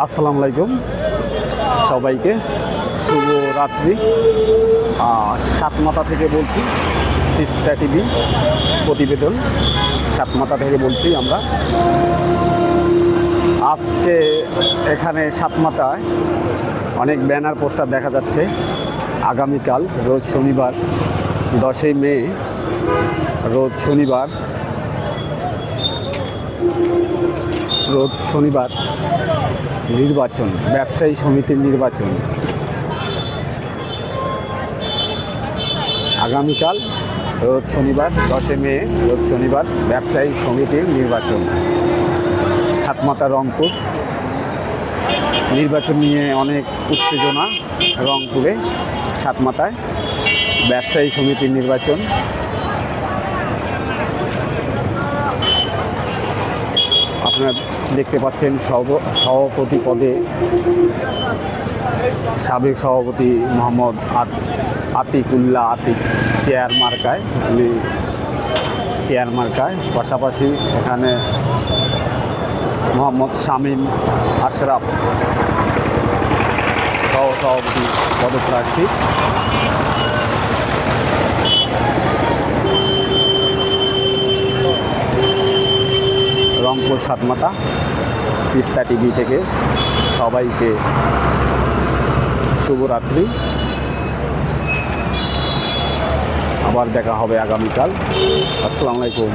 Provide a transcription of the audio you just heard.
আসসালামু আলাইকুম সবাইকে, শুভ রাত্রি। সাতমাথা থেকে বলছি, তিস্তা টিভি প্রতিবেদন। সাতমাথা থেকে বলছি আমরা। আজকে এখানে সাতমাথায় অনেক ব্যানার পোস্টার দেখা যাচ্ছে। আগামীকাল রোজ শনিবার 10ই মে, রোজ শনিবার নির্বাচন, ব্যবসায়ী সমিতির নির্বাচন। আগামীকাল রোজ শনিবার 10ই মে, রোজ শনিবার ব্যবসায়ী সমিতির নির্বাচন সাতমাথা রংপুর। নির্বাচন নিয়ে অনেক উত্তেজনা রংপুরে। সাতমাথায় ব্যবসায়ী সমিতির নির্বাচন। আপনারা দেখতে পাচ্ছেন সভাপতি পদে সাবেক সভাপতি মোহাম্মদ আতিকুল্লাহ আতিক চেয়ার মার্কায়। পাশাপাশি এখানে মোহাম্মদ শামীম আশরাফ সহসভাপতি পদপ্রার্থী। রংপুর সাতমাথা তিস্তা টিভি থেকে সবাইকে শুভরাত্রি। আবার দেখা হবে আগামীকাল। আসসালামু আলাইকুম।